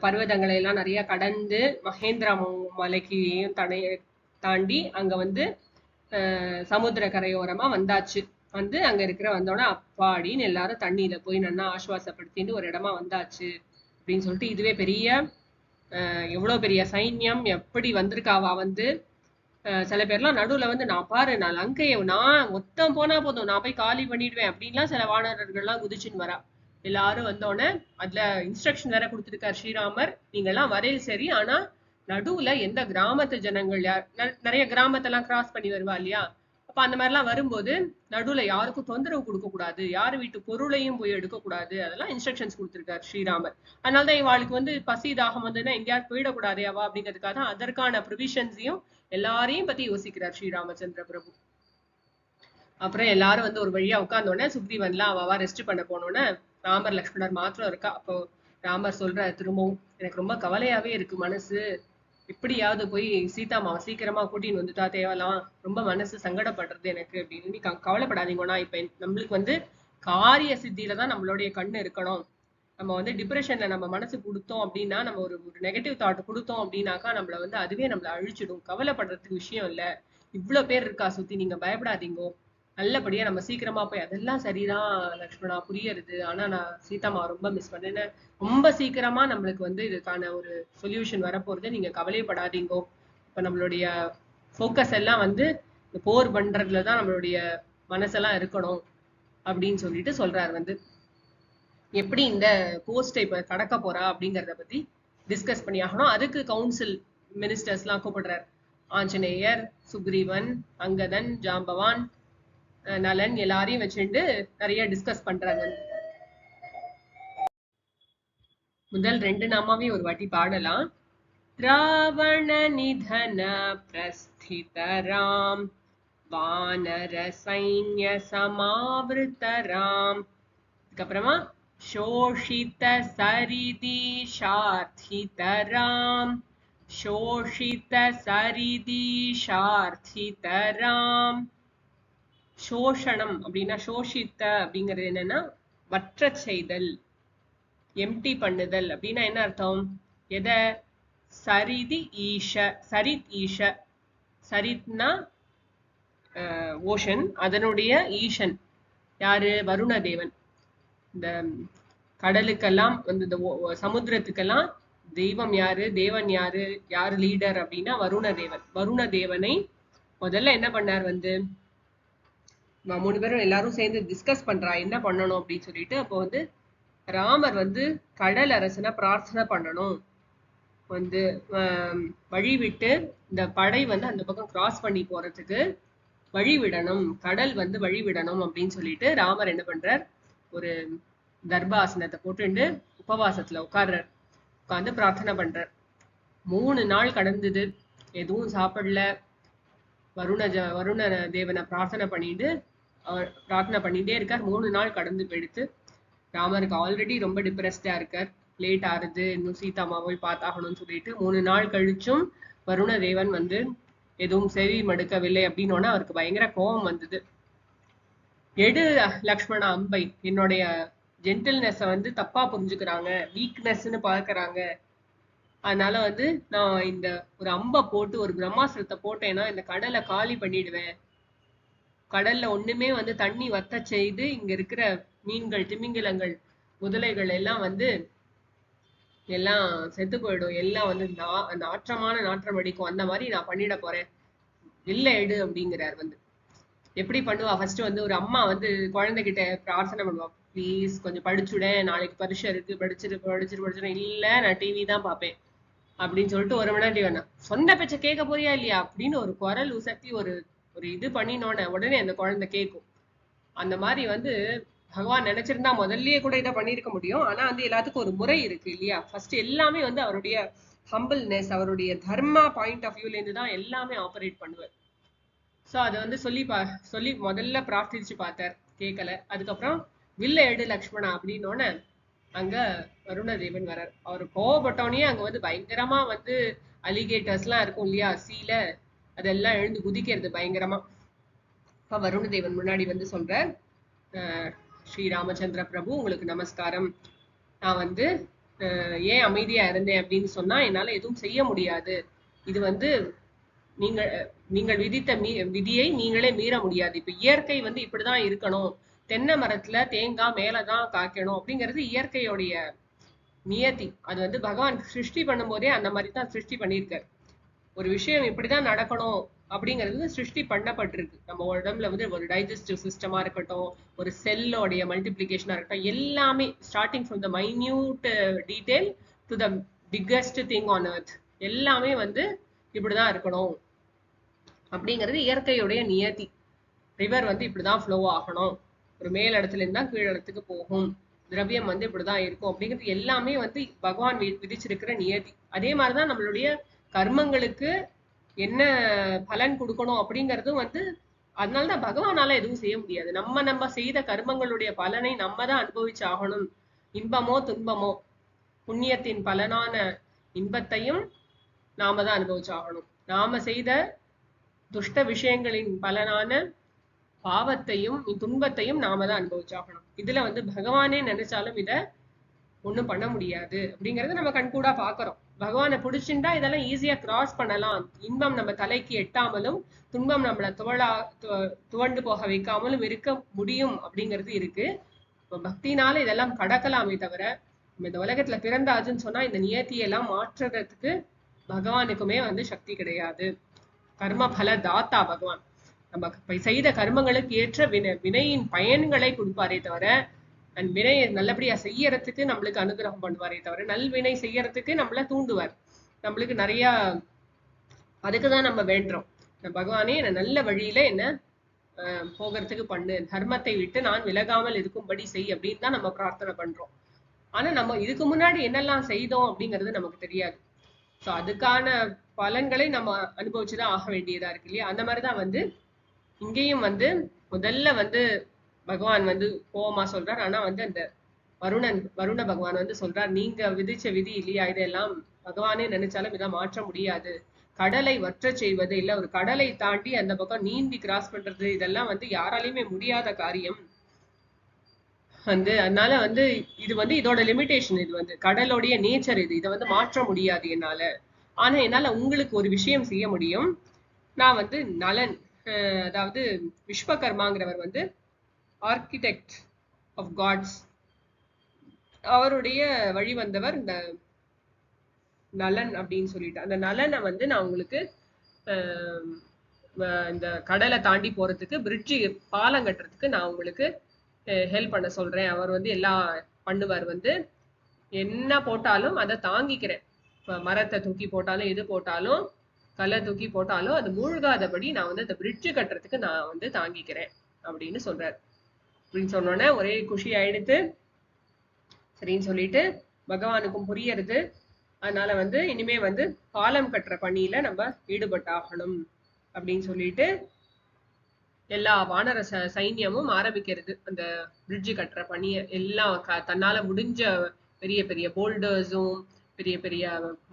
பர்வதங்களை எல்லாம் நிறைய கடந்து மகேந்திர மலைக்கையும் தாண்டி அங்க வந்து சமுத்திர கரையோரமா வந்தாச்சு. வந்து அங்க இருக்கிற வந்தோன்னா அப்பாடின்னு எல்லாரும் தண்ணியில போய் நல்லா ஆசுவாசப்படுத்திட்டு ஒரு இடமா வந்தாச்சு அப்படின்னு சொல்லிட்டு, இதுவே பெரிய எவ்வளவு பெரிய சைன்யம் எப்படி வந்திருக்காவா வந்து சில பேர்லாம் நடுவுல வந்து நான் பாரு நான் லங்கையை நான் மொத்தம் போனா போதும் நான் போய் காலி பண்ணிடுவேன் அப்படின்லாம் சில வானரர்கள்லாம் குதிச்சுன்னு வரா. எல்லாரும் வந்தோடனே அதுல இன்ஸ்ட்ரக்ஷன் வேற கொடுத்திருக்காரு ஸ்ரீராமர், நீங்க எல்லாம் வரையில் சரி, ஆனா நடுவுல எந்த கிராமத்து ஜனங்கள் யார் நிறைய கிராமத்தெல்லாம் கிராஸ் பண்ணி வருவா இல்லையா, அப்ப அந்த மாதிரி எல்லாம் வரும்போது நடுவுல யாருக்கும் தொந்தரவு கொடுக்க கூடாது, யாரு வீட்டு பொருளையும் போய் எடுக்க கூடாது, அதெல்லாம் இன்ஸ்ட்ரக்ஷன்ஸ் கொடுத்திருக்காரு ஸ்ரீராமர். அதனாலதான் இவாளுக்கு வந்து பசி தாகம் வந்துன்னா எங்கேயாவது போயிடக்கூடாது அவா அப்படிங்கிறதுக்காக தான் அதற்கான ப்ரொவிஷன்ஸையும் எல்லாரையும் பத்தி யோசிக்கிறார் ஸ்ரீராமச்சந்திர பிரபு. அப்புறம் எல்லாரும் வந்து ஒரு வழியா உட்கார்ந்தோடனே சுக்ரீவன்லாம் அவா ரெஸ்ட் பண்ண போனோடனே ராமர் லக்ஷ்மணர் மாத்திரம் இருக்கா. அப்போ ராமர் சொல்ற திரும்பவும், எனக்கு ரொம்ப கவலையாவே இருக்கு மனசு, எப்படியாவது போய் சீதாமாவை சீக்கிரமா கூட்டின்னு வந்துட்டா தேவலாம், ரொம்ப மனசு சங்கடப்படுறது எனக்கு அப்படின்னு. நீ கவலைப்படாதீங்கன்னா, இப்ப நம்மளுக்கு வந்து காரிய சித்தியில தான் நம்மளுடைய கண்ணு இருக்கணும். நம்ம வந்து டிப்ரெஷன்ல நம்ம மனசு கொடுத்தோம் அப்படின்னா, நம்ம ஒரு ஒரு நெகட்டிவ் தாட் கொடுத்தோம் அப்படின்னாக்கா நம்மள வந்து அதுவே நம்மள அழிச்சிடும். கவலைப்படுறதுக்கு விஷயம் இல்ல, இவ்வளவு பேர் இருக்கா சுத்தி, நீங்க பயப்படாதீங்கோ, நல்லபடியா நம்ம சீக்கிரமா போய், அதெல்லாம் சரிதான் லக்ஷ்மணா புரியுறது, ஆனா நான் சீதாமா ரொம்ப மிஸ் பண்ணேன், ரொம்ப சீக்கிரமா நம்மளுக்கு வந்து இதுக்கான ஒரு சொல்யூஷன் வரப்போறது, நீங்க கவலைப்படாதீங்கோ. இப்ப நம்மளுடைய ஃபோக்கஸ் எல்லாம் வந்து போர் பண்றதுலதான் நம்மளுடைய மனசெல்லாம் இருக்கணும் அப்படின்னு சொல்லிட்டு சொல்றாரு வந்து. எப்படி இந்த போஸ்டை இப்ப கடக்க போறா அப்படிங்கறத பத்தி டிஸ்கஸ் பண்ணி ஆகணும். அதுக்கு கவுன்சில் மினிஸ்டர்ஸ் எல்லாம் கூப்பிடுறார். ஆஞ்சநேயர், சுக்ரீவன், அங்கதன், ஜாம்பவான், நலன் எல்லாரையும் வச்சுட்டு நிறைய டிஸ்கஸ் பண்றாங்க. முதல் 2 நாமாவே ஒரு வாட்டி பாடலாம். ராவண நிதன பிரஸ்திதராம் வானர சைன்ய சமாவிருத்தராம். அதுக்கப்புறமா शोषित सरिदिशार्थितरां शोषित सरिदिशार्थितरां. சோஷணம் அப்படின்னா சோஷித்த அப்படிங்கிறது என்னன்னா வற்ற செய்தல், எம்டி பண்ணுதல் அப்படின்னா என்ன அர்த்தம், எதை சரிதி ஈஷ, சரித் ஈஷ, சரித்னா ஓஷன், அதனுடைய ஈஷன் யாரு, வருண தேவன். இந்த கடலுக்கெல்லாம் வந்து இந்த சமுத்திரத்துக்கெல்லாம் தெய்வம் யாரு, தேவன் யாரு, யாரு லீடர் அப்படின்னா வருண தேவன். வருண தேவனை முதல்ல என்ன பண்ணார் வந்து, 3 பேரும் எல்லாரும் சேர்ந்து டிஸ்கஸ் பண்றா என்ன பண்ணணும் அப்படின்னு சொல்லிட்டு. அப்போ வந்து ராமர் வந்து கடல் அரசனை பிரார்த்தனை பண்ணணும், வந்து வழி விட்டு இந்த படை வந்து அந்த பக்கம் கிராஸ் பண்ணி போறதுக்கு வழி விடணும், கடல் வந்து வழி விடணும் அப்படின்னு சொல்லிட்டு ராமர் என்ன பண்றார், ஒரு தர்பாசனத்தை போட்டுண்டு உபவாசத்துல உட்கார்றார், உட்கார்ந்து பிரார்த்தனை பண்றார். 3 நாள் கடந்தது, எதுவும் சாப்பிடல. வருண தேவனை பிரார்த்தனை பண்ணிட்டு அவர் பிரார்த்தனை பண்ணிட்டே இருக்கார். 3 நாள் கடந்து போயிடுத்து. ராமருக்கு ஆல்ரெடி ரொம்ப டிப்ரெஸ்டா இருக்கார், லேட் ஆறுது, இன்னும் சீதாமா போய் பார்த்தாகணும்னு சொல்லிட்டு 3 நாள் கழிச்சும் வருண தேவன் வந்து எதுவும் செவி மடுக்கவில்லை அப்படின்னோட அவருக்கு பயங்கர கோபம் வந்தது. எடு லக்ஷ்மணா அம்பை, என்னுடைய ஜென்டில்னஸை வந்து தப்பா புரிஞ்சுக்கிறாங்க, வீக்னஸ்ன்னு பார்க்கறாங்க, அதனால வந்து நான் இந்த ஒரு அம்பை போட்டு ஒரு பிரம்மாஸ்திரத்தை போட்டேன்னா இந்த கடலை காலி பண்ணிடுவேன், கடல்ல ஒண்ணுமே வந்து தண்ணி வத்த செய்து இங்க இருக்கிற மீன்கள், திமிங்கிலங்கள், முதலைகள் எல்லாம் வந்து எல்லாம் செத்து போயிடும், எல்லாம் வந்து நாற்றமான நாற்றம் அடிக்கும், அந்த மாதிரி நான் பண்ணிட போறேன், இல்ல எடு அப்படிங்கிறார் வந்து. எப்படி பண்ணுவா, ஃபர்ஸ்ட் வந்து ஒரு அம்மா வந்து குழந்தைகிட்ட பிரார்த்தனை பண்ணுவா, ப்ளீஸ் கொஞ்சம் படிச்சுடேன், நாளைக்கு பரீட்சை இருக்கு, படிச்சிரு. இல்ல நான் டிவி தான் பார்ப்பேன் அப்படின்னு சொல்லிட்டு 1 மணி நேரம் டிவி வேணா, சொன்ன பேச்ச கேட்க போறியா இல்லையா அப்படின்னு ஒரு குரல் உசத்தி ஒரு ஒரு இது பண்ணினோட உடனே அந்த குழந்தை கேட்கும். அந்த மாதிரி வந்து பகவான் நினைச்சிருந்தா முதல்லயே கூட இதை பண்ணிருக்க முடியும். ஆனா வந்து எல்லாத்துக்கும் ஒரு முறை இருக்கு இல்லையா, ஃபர்ஸ்ட் எல்லாமே வந்து அவருடைய ஹம்பிள்னஸ், அவருடைய தர்மா பாயிண்ட் ஆஃப் வியூல இருந்து தான் எல்லாமே ஆபரேட் பண்ணுவார். சோ அதை வந்து சொல்லி முதல்ல பிரார்த்திச்சு பார்த்தார், கேட்கல. அதுக்கப்புறம் வில்ல எடு லக்ஷ்மணா அப்படின்னோட அங்க வருணதேவன் வரார். அவர் கோவப்பட்டோடனே அங்க வந்து பயங்கரமா வந்து அலிகேட்டர்ஸ் எல்லாம் இருக்கும் இல்லையா சீல, அதெல்லாம் எழுந்து குதிக்கிறது பயங்கரமா. இப்ப வருணதேவன் முன்னாடி வந்து சொல்ற, ஸ்ரீ ராமச்சந்திர பிரபு உங்களுக்கு நமஸ்காரம், நான் வந்து ஏன் அமைதியா இருந்தேன் அப்படின்னு சொன்னா என்னால எதுவும் செய்ய முடியாது, இது வந்து நீங்கள் விதித்த விதியை நீங்களே மீற முடியாது, இப்ப இயற்கை வந்து இப்படிதான் இருக்கணும், தென்னை மரத்துல தேங்காய் மேலதான் காய்க்கணும் அப்படிங்கிறது இயற்கையோடைய நியதி. அது வந்து பகவான் சிருஷ்டி பண்ணும் போதே அந்த மாதிரிதான் சிருஷ்டி பண்ணியிருக்காரு. ஒரு விஷயம் இப்படிதான் நடக்கணும் அப்படிங்கிறது சிருஷ்டி பண்ணப்பட்டிருக்கு. நம்ம உடம்புல வந்து ஒரு டைஜஸ்டிவ் சிஸ்டமா இருக்கட்டும், ஒரு செல்லோடைய மல்டிபிளிகேஷனா இருக்கட்டும், எல்லாமே starting from the minute detail to the biggest thing on earth, எல்லாமே வந்து இப்படிதான் இருக்கணும் அப்படிங்கிறது இயற்கையுடைய நியதி. ரிவர் வந்து இப்படிதான் ஃப்ளோ ஆகணும், ஒரு மேல் இடத்துல இருந்தா கீழ் இடத்துக்கு போகும், திரவியம் வந்து இப்படிதான் இருக்கும் அப்படிங்கிறது எல்லாமே வந்து பகவான் விதிச்சிருக்கிற நியதி. அதே மாதிரிதான் நம்மளுடைய கர்மங்களுக்கு என்ன பலன் கொடுக்கணும் அப்படிங்கறதும் வந்து, அதனாலதான் பகவானால எதுவும் செய்ய முடியாது. நம்ம செய்த கர்மங்களுடைய பலனை நம்ம தான் அனுபவிச்சு ஆகணும். இன்பமோ துன்பமோ, புண்ணியத்தின் பலனான இன்பத்தையும் நாம தான் அனுபவிச்சு ஆகணும், நாம செய்த துஷ்ட விஷயங்களின் பலனான பாவத்தையும் துன்பத்தையும் நாம தான் அனுபவிச்சாகணும். இதுல வந்து பகவானே நினைச்சாலும் இத ஒண்ணும் பண்ண முடியாது அப்படிங்கறத நம்ம கண்கூடா பாக்குறோம். பகவானை பிடிச்சிருந்தா இதெல்லாம் ஈஸியா கிராஸ் பண்ணலாம். இன்பம் நம்ம தலைக்கு எட்டாமலும் துன்பம் நம்மள துவண்டு போக வைக்காமலும் இருக்க முடியும் அப்படிங்கிறது இருக்கு. பக்தினால இதெல்லாம் கடக்கலாமே தவிர, நம்ம இந்த உலகத்துல பிறந்தாச்சுன்னு சொன்னா இந்த நியத்தியெல்லாம் மாற்றுறதுக்கு பகவானுக்குமே வந்து சக்தி கிடையாது. கர்ம பல தாத்தா பகவான். நம்ம செய்த கர்மங்களுக்கு ஏற்ற வினையின் பயன்களை கொடுப்பாரே தவிர, வினையை நல்லபடியா செய்யறதுக்கு நம்மளுக்கு அனுகிரகம் பண்ணுவாரே தவிர, நல்வினை செய்யறதுக்கு நம்மள தூண்டுவார். நம்மளுக்கு நிறைய அதுக்குதான் நம்ம வேண்டுறோம், பகவானே என்ன நல்ல வழியில என்ன போகிறதுக்கு பண்ணு, தர்மத்தை விட்டு நான் விலகாமல் இருக்கும்படி செய் அப்படின்னு தான் நம்ம பிரார்த்தனை பண்றோம். ஆனா நம்ம இதுக்கு முன்னாடி என்னெல்லாம் செய்தோம் அப்படிங்கிறது நமக்கு தெரியாது. சோ அதுக்கான பலன்களை நம்ம அனுபவிச்சுதான் ஆக வேண்டியதா இருக்கு இல்லையா? அந்த மாதிரிதான் வந்து இங்கேயும் வந்து முதல்ல வந்து பகவான் வந்து கோவமா சொல்றார். ஆனா வந்து அந்த வருண பகவான் வந்து சொல்றார், நீங்க விதிச்ச விதி இல்லையா, இதெல்லாம் பகவானே நினைச்சாலும் இதை மாற்ற முடியாது. கடலை வற்ற செய்வது இல்ல, ஒரு கடலை தாண்டி அந்த பக்கம் நீந்தி கிராஸ் பண்றது, இதெல்லாம் வந்து யாராலையுமே முடியாத காரியம் வந்து. அதனால வந்து இது வந்து இதோட லிமிடேஷன், இது வந்து கடலோடைய நேச்சர், இதை வந்து மாற்ற முடியாது என்னால. ஆனா என்னால உங்களுக்கு ஒரு விஷயம் செய்ய முடியும். நான் வந்து நலன், அதாவது விஸ்வகர்மாங்கிறவர் வந்து ஆர்கிடெக்ட் ஆஃப் காட்ஸ், அவருடைய வழி வந்தவர் இந்த நலன் அப்படின்னு சொல்லிட்டு, அந்த நலனை வந்து நான் உங்களுக்கு இந்த கடலை தாண்டி போறதுக்கு பிரிட்ஜி பாலம் கட்டுறதுக்கு நான் உங்களுக்கு ஹெல்ப் பண்ண சொல்றேன். அவர் வந்து எல்லாம் பண்ணுவார். வந்து என்ன போட்டாலும் அதை தாங்கிக்கிறேன். மரத்தை தூக்கி போட்டாலும் எது போட்டாலும் கல்லை தூக்கி போட்டாலும் அது மூழ்காதபடி நான் வந்து அந்த பிரிட்ஜு கட்டுறதுக்கு நான் வந்து தாங்கிக்கிறேன் அப்படின்னு சொல்றாரு. அப்படின்னு சொன்னோன்னே ஒரே குஷி ஆயிடுத்து. சரின்னு சொல்லிட்டு பகவானுக்கும் புரியறது. அதனால வந்து இனிமே வந்து பாலம் கட்டுற பணியில நம்ம ஈடுபட்டாகணும் அப்படின்னு சொல்லிட்டு எல்லா வானர சைன்யமும் ஆரம்பிக்கிறது அந்த பிரிட்ஜு கட்டுற பணிய. எல்லாம் தன்னால முடிஞ்ச பெரிய பெரிய போல்டர்ஸும் பெரிய பெரிய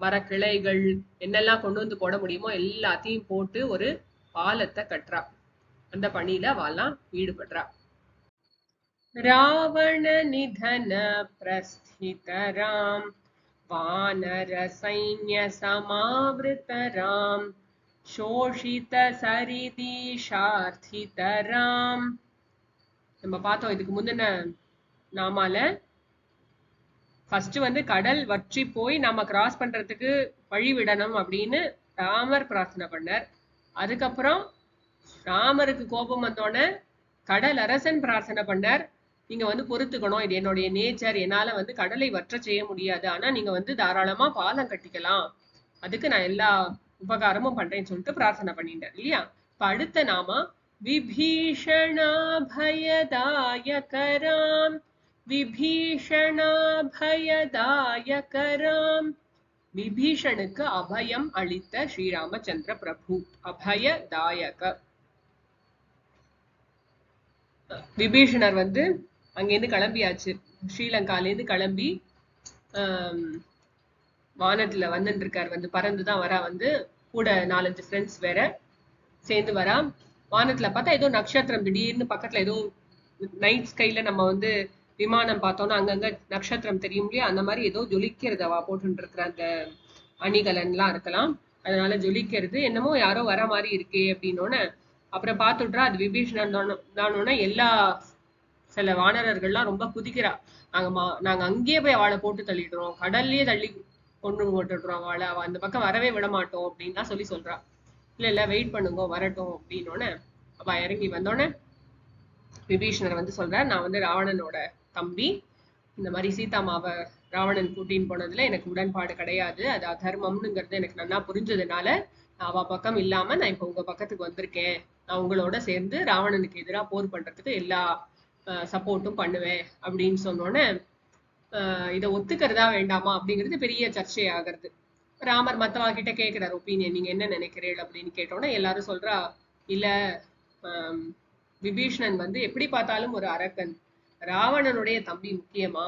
மரக்கிளைகள் என்னெல்லாம் கொண்டு வந்து போட முடியுமோ எல்லாத்தையும் போட்டு ஒரு பாலத்தை கட்டுறா. அந்த பணியில அவெல்லாம் ஈடுபடுறா. ராவண நிதன பிரஸ்திதராம் வானர சைன்ய சமாவிருதராம் சோஷித சரிதீஷார்த்திதராம். நம்ம பார்த்தோம் இதுக்கு முந்தின நாமால. ஃபர்ஸ்ட் வந்து கடல் வற்றி போய் நம்ம கிராஸ் பண்றதுக்கு வழி விடணும் அப்படின்னு ராமர் பிரார்த்தனை பண்ணார். அதுக்கப்புறம் ராமருக்கு கோபம் வந்தோடனே கடல் அரசன் பிரார்த்தனை பண்ணார், நீங்க வந்து பொறுத்துக்கணும், இது என்னுடைய நேச்சர், என்னால வந்து கடலை வற்ற செய்ய முடியாது, ஆனா நீங்க வந்து தாராளமா பாலம் கட்டிக்கலாம், அதுக்கு நான் எல்லா உபகாரமும் பண்றேன்னு சொல்லிட்டு பிரார்த்தனை பண்ணிட்டார் இல்லையா? இப்ப அடுத்த நாம விபீஷணாபயதாயகராம். விபீஷணாபயதாயகராம், விபீஷணுக்கு அபயம் அளித்த ஸ்ரீராமச்சந்திர பிரபு. அபயதாயக. விபீஷணர் வந்து அங்கேருந்து கிளம்பியாச்சு, ஸ்ரீலங்காலேருந்து கிளம்பி வானத்துல வந்துட்டு இருக்காரு. வந்து பறந்துதான் வரா. வந்து கூட 4-5 ஃப்ரெண்ட்ஸ் வேற சேர்ந்து வரா. வானத்துல பார்த்தா ஏதோ நட்சத்திரம், திடீர்னு பக்கத்துல ஏதோ நைட் ஸ்கைல நம்ம வந்து விமானம் பார்த்தோம்னா அங்கங்க நட்சத்திரம் தெரியும் இல்லையா, அந்த மாதிரி ஏதோ ஜொலிக்கிறது. அவ போட்டு இருக்கிற அந்த அணிகலன்லாம் இருக்கலாம், அதனால ஜொலிக்கிறது. என்னமோ யாரோ வர மாதிரி இருக்கே அப்படின்னோன்னு அப்புறம் பார்த்துட்றா. அது விபீஷணன் தானோன்னா எல்லா சில வானரர்கள்லாம் ரொம்ப குதிக்கிறா. நாங்க அங்கேயே போய் அவளை போட்டு தள்ளிடுறோம், கடல்லயே தள்ளி கொண்டு போட்டுடுறோம் அவளை, அவ அந்த பக்கம் வரவே விட மாட்டோம் அப்படின்லாம் சொல்றா. இல்ல வெயிட் பண்ணுங்க வரட்டும் அப்படின்னோடனே அவ இறங்கி வந்தோடனே விபீஷணர் வந்து சொல்றார், நான் வந்து ராவணனோட தம்பி, இந்த மாதிரி சீதாமாவை ராவணன் கூட்டின்னு போனதுல எனக்கு உடன்பாடு கிடையாது, அது அதர்மம்னுங்கிறது எனக்கு நல்லா புரிஞ்சதுனால நான் அவ பக்கம் இல்லாம நான் இப்ப உங்க பக்கத்துக்கு வந்திருக்கேன். நான் உங்களோட சேர்ந்து ராவணனுக்கு எதிராக போர் பண்றதுக்கு எல்லா சப்போர்ட்டும் பண்ணுவேன் அப்படின்னு சொன்னோன்னே இதை ஒத்துக்கிறதா வேண்டாமா அப்படிங்கிறது பெரிய சர்ச்சை ஆகிறது. ராமர் மத்தவா கிட்ட கேட்கிறார் ஒப்பீனியன், நீங்க என்ன நினைக்கிறீர்கள் அப்படின்னு கேட்டோன்னா எல்லாரும் சொல்றா, இல்ல விபீஷணன் வந்து எப்படி பார்த்தாலும் ஒரு அரக்கன், ராவணனுடைய தம்பி முக்கியமா,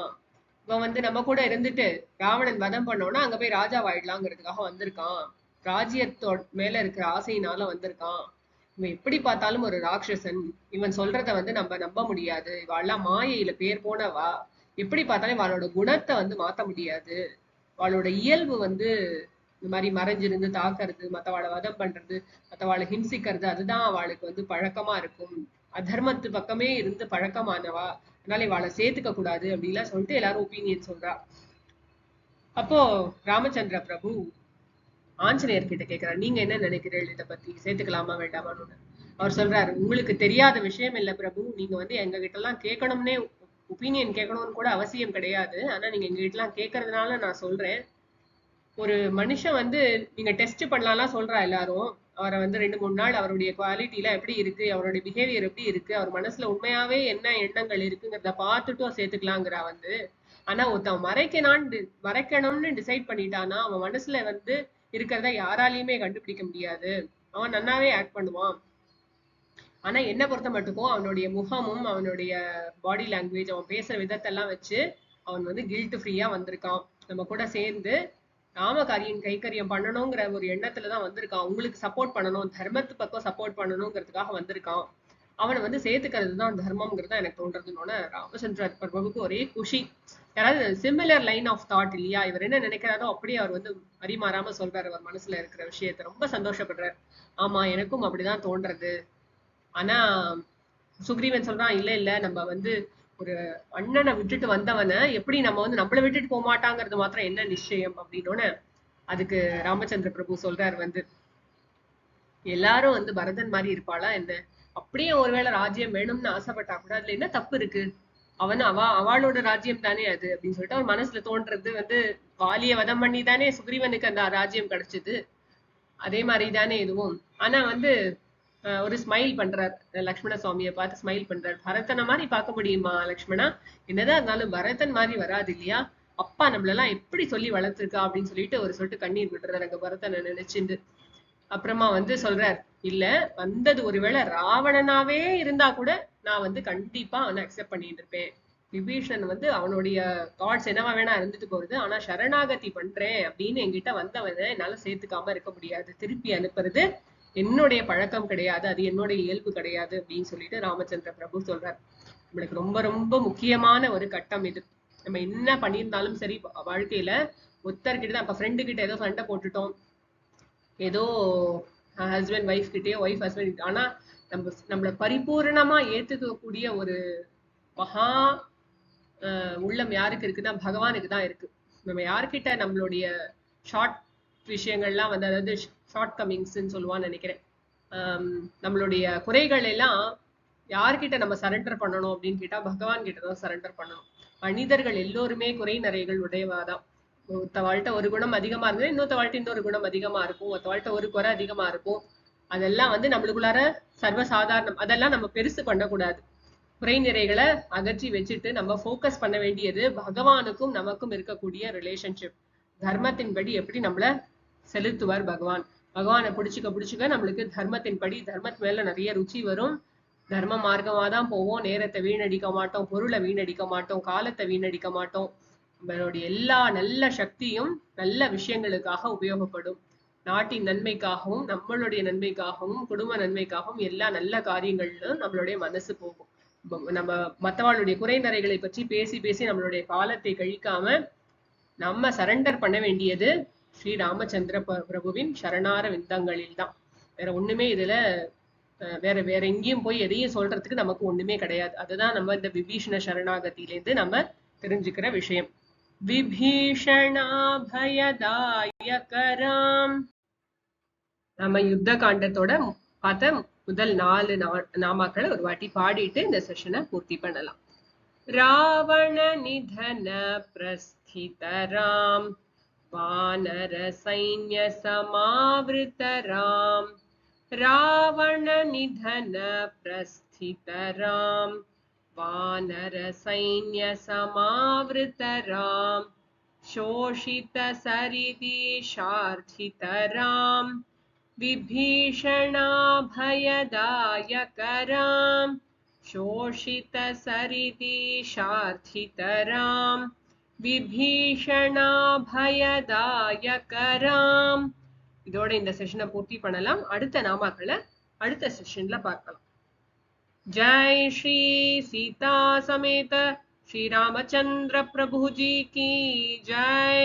இவன் வந்து நம்ம கூட இருந்துட்டு ராவணன் வதம் பண்ணோன்னா அங்க போய் ராஜா வாயிடலாங்கிறதுக்காக வந்திருக்கான், ராஜ்யத்தோட மேல இருக்கிற ஆசையினால வந்திருக்கான், இவன் எப்படி பார்த்தாலும் ஒரு ராட்சசன், இவன் சொல்றத வந்து நம்ம நம்ப முடியாது, இவாள்லாம் மாயையில பேர் போனவா, எப்படி பார்த்தாலும் இவாளோட குணத்தை வந்து மாத்த முடியாது, அவளோட இயல்பு வந்து இந்த மாதிரி மறைஞ்சிருந்து தாக்குறது, மத்தவாளை வதம் பண்றது, மத்தவாளை ஹிம்சிக்கிறது, அதுதான் அவளுக்கு வந்து பழக்கமா இருக்கும், அதர்மத்து பக்கமே இருந்து பழக்கமானவா, அதனால இவாளை சேர்த்துக்க கூடாது அப்படின்லாம் சொல்லிட்டு எல்லாரும் ஒப்பீனியன் சொல்றா. அப்போ ராமச்சந்திர பிரபு ஆஞ்சநேயர் கிட்ட கேட்கிறார், நீங்க என்ன நினைக்கிறீர்கள் இதை பத்தி, சேர்த்துக்கலாமா வேண்டாமான்னு. அவர் சொல்றாரு, உங்களுக்கு தெரியாத விஷயம் இல்ல பிரபு, நீங்க வந்து எங்க கிட்ட எல்லாம் கேட்கணும்னே, ஒப்பீனியன் கேட்கணும்னு கூட அவசியம் கிடையாது, ஆனா நீங்க எங்க கிட்ட எல்லாம் கேட்கறதுனால நான் சொல்றேன். ஒரு மனுஷன் வந்து நீங்க டெஸ்ட் பண்ணலாம் சொல்றா எல்லாரும், அவரை வந்து 2-3 நாள் அவருடைய குவாலிட்டில எப்படி இருக்கு, அவருடைய பிஹேவியர் எப்படி இருக்கு, அவர் மனசுல உண்மையாவே என்ன எண்ணங்கள் இருக்குங்கிறத பார்த்துட்டும் சேர்த்துக்கலாங்கிறா வந்து. ஆனா ஒருத்தன் மறைக்கணும்னு டிசைட் பண்ணிட்டானா அவன் மனசுல வந்து இருக்கிறத யாராலையுமே கண்டுபிடிக்க முடியாது, அவன் நன்னாவே ஆக்ட் பண்ணுவான். ஆனா என்ன பொறுத்த மட்டுக்கும் அவனுடைய முகமும் அவனுடைய பாடி லாங்குவேஜ், அவன் பேசுற விதத்தெல்லாம் வச்சு அவன் வந்து கில்ட் ஃப்ரீயா வந்திருக்கான், நம்ம கூட சேர்ந்து ராமகாரியம் கைக்கரியம் பண்ணணுங்கிற ஒரு எண்ணத்துலதான் வந்திருக்கான், உங்களுக்கு சப்போர்ட் பண்ணணும், தர்மத்து பக்கம் சப்போர்ட் பண்ணணுங்கிறதுக்காக வந்திருக்கான், அவனை வந்து சேர்த்துக்கிறது தான் தர்மம்ங்கிறது எனக்கு தோன்றதுன்னு ராமச்சந்திர பிரபுவுக்கு ஒரே குஷி. யாராவது சிமிலர் லைன் ஆஃப் தாட் இல்லையா, இவர் என்ன நினைக்கிறாரோ அப்படியே அவர் வந்து அறிமாறாம சொல்றாரு, அவர் மனசுல இருக்கிற விஷயத்த ரொம்ப சந்தோஷப்படுறாரு. ஆமா எனக்கும் அப்படிதான் தோன்றது. ஆனா சுக்ரீவன் சொல்றான், இல்ல இல்ல நம்ம வந்து ஒரு அண்ணனை விட்டுட்டு வந்தவனை எப்படி நம்ம வந்து நம்மளை விட்டுட்டு போக மாட்டாங்கிறது மாத்திரம் என்ன நிச்சயம் அப்படின்னு. அதுக்கு ராமச்சந்திர பிரபு சொல்றாரு வந்து, எல்லாரும் வந்து பரதன் மாதிரி இருப்பாளா என்ன, அப்படியே ஒருவேளை ராஜ்யம் வேணும்னு ஆசைப்பட்டா கூட அதுல என்ன தப்பு இருக்கு, அவளோட ராஜ்யம் தானே அது அப்படின்னு சொல்லிட்டு அவர் மனசுல தோன்றது வந்து, வாலிய வதம் பண்ணி தானே சுக்ரீவனுக்கு அந்த ராஜ்யம் கிடைச்சது, அதே மாதிரி தானே இதுவும். ஆனா வந்து ஒரு ஸ்மைல் பண்றார், லக்ஷ்மண சுவாமியை பார்த்து ஸ்மைல் பண்றார், பரதனை மாதிரி பார்க்க முடியுமா லக்ஷ்மணா, என்னதான் இருந்தாலும் பரதன் மாதிரி வராது இல்லையா, அப்பா நம்மளெல்லாம் எப்படி சொல்லி வளர்த்துருக்கா அப்படின்னு சொல்லிட்டு ஒரு சொட்டு கண்ணீர் விட்டுறாரு அங்க பரதனை நினைச்சுட்டு. அப்புறமா வந்து சொல்றார், இல்ல வந்தது ஒருவேளை ராவணனாவே இருந்தா கூட நான் வந்து கண்டிப்பா அவனை அக்செப்ட் பண்ணிட்டு இருப்பேன், விபீஷணன் வந்து அவனுடைய தாட்ஸ் என்னவா வேணா இருந்துட்டு போறது, ஆனா சரணாகதி பண்றேன் அப்படின்னு என்கிட்ட வந்தவனை என்னால சேர்த்துக்காம இருக்க முடியாது, திருப்பி அனுப்புறது என்னுடைய பழக்கம் கிடையாது, அது என்னுடைய இயல்பு கிடையாது அப்படின்னு சொல்லிட்டு ராமச்சந்திர பிரபு சொல்றார். நம்மளுக்கு ரொம்ப ரொம்ப முக்கியமான ஒரு கட்டம் இது. நம்ம என்ன பண்ணியிருந்தாலும் சரி வாழ்க்கையில ஒருத்தர்கிட்ட தான், இப்ப ஃப்ரெண்டு கிட்ட ஏதோ சண்டை போட்டுட்டோம், ஏதோ ஹஸ்பண்ட் ஒய்ஃப் கிட்டயோ ஒய்ஃப் ஹஸ்பண்ட், ஆனா நம்மள பரிபூர்ணமா ஏத்துக்கக்கூடிய ஒரு மகா உள்ளம் யாருக்கு இருக்குன்னா பகவானுக்கு தான் இருக்கு. நம்ம யார்கிட்ட நம்மளுடைய ஷார்ட் விஷயங்கள்லாம் வந்து, அதாவது ஷார்ட் கமிங்ஸ்ன்னு சொல்லுவான்னு நினைக்கிறேன், நம்மளுடைய குறைகள் எல்லாம் யார்கிட்ட நம்ம சரண்டர் பண்ணணும் அப்படின்னு கேட்டா பகவான் கிட்ட தான் சரண்டர் பண்ணணும். மனிதர்கள் எல்லோருமே குறை நிறைகள் உடையவாதான். ஒருத்த வாழ்க்கை ஒரு குணம் அதிகமா இருந்தது, இன்னொருத்த வாழ்க்கை இன்னொரு குணம் அதிகமா இருக்கும், ஒருத்த வாழ்க்கை ஒரு குறை அதிகமா இருக்கும், அதெல்லாம் வந்து நம்மளுக்குள்ளார சர்வசாதாரணம், அதெல்லாம் நம்ம பெருசு பண்ணக்கூடாது. குறை நிறைகளை அகற்றி வச்சுட்டு நம்ம ஃபோக்கஸ் பண்ண வேண்டியது பகவானுக்கும் நமக்கும் இருக்கக்கூடிய ரிலேஷன்ஷிப், தர்மத்தின்படி எப்படி நம்மள செலுத்துவார் பகவான், பகவானை பிடிச்சுக்க நம்மளுக்கு தர்மத்தின்படி, தர்மத்து மேல நிறைய ருச்சி வரும், தர்ம மார்க்கமா தான் போவோம், நேரத்தை வீணடிக்க மாட்டோம், பொருளை வீணடிக்க மாட்டோம், காலத்தை வீணடிக்க மாட்டோம், நம்மளுடைய எல்லா நல்ல சக்தியும் நல்ல விஷயங்களுக்காக உபயோகப்படும், நாட்டின் நன்மைக்காகவும் நம்மளுடைய நன்மைக்காகவும் குடும்ப நன்மைக்காகவும் எல்லா நல்ல காரியங்களிலும் நம்மளுடைய மனசு போகும். நம்ம மற்றவாளுடைய குறை நிறைகளை பற்றி பேசி பேசி நம்மளுடைய காலத்தை கழிக்காம நம்ம சரண்டர் பண்ண வேண்டியது ஸ்ரீ ராமச்சந்திர பிரபுவின் சரணார விந்தங்களில் தான். வேற ஒண்ணுமே இதுல வேற எங்கேயும் போய் எதையும் சொல்றதுக்கு நமக்கு ஒண்ணுமே கிடையாது. அதுதான் நம்ம இந்த விபீஷண சரணாகத்திலேருந்து நம்ம தெரிஞ்சுக்கிற விஷயம். விபீஷணாபயதாயகராம் நம்ம யுத்த காண்டத்தோட பார்த்த முதல் 4 நாமாக்களை ஒரு வாட்டி பாடிட்டு இந்த செஷனை பூர்த்தி பண்ணலாம். ராவண நிதன பிரஸ்திதராம் வானர சைன்ய சமாவிருதராம் ராவண நிதன பிரஸ்திதராம் வானர சைன்ய சமாவிருதராம் शोषित सरिदिशार्थितरां विभीषणाभयदायकरां शोषित सरिदिशार्थितरां विभीषणाभयदायकरां. இதோட இந்த செஷனை பூர்த்தி பண்ணலாம். அடுத்த நாமாக்களை அடுத்த செஷன்ல பார்க்கலாம். जय श्री सीता समेत श्री रामचंद्र प्रभु जी की जय.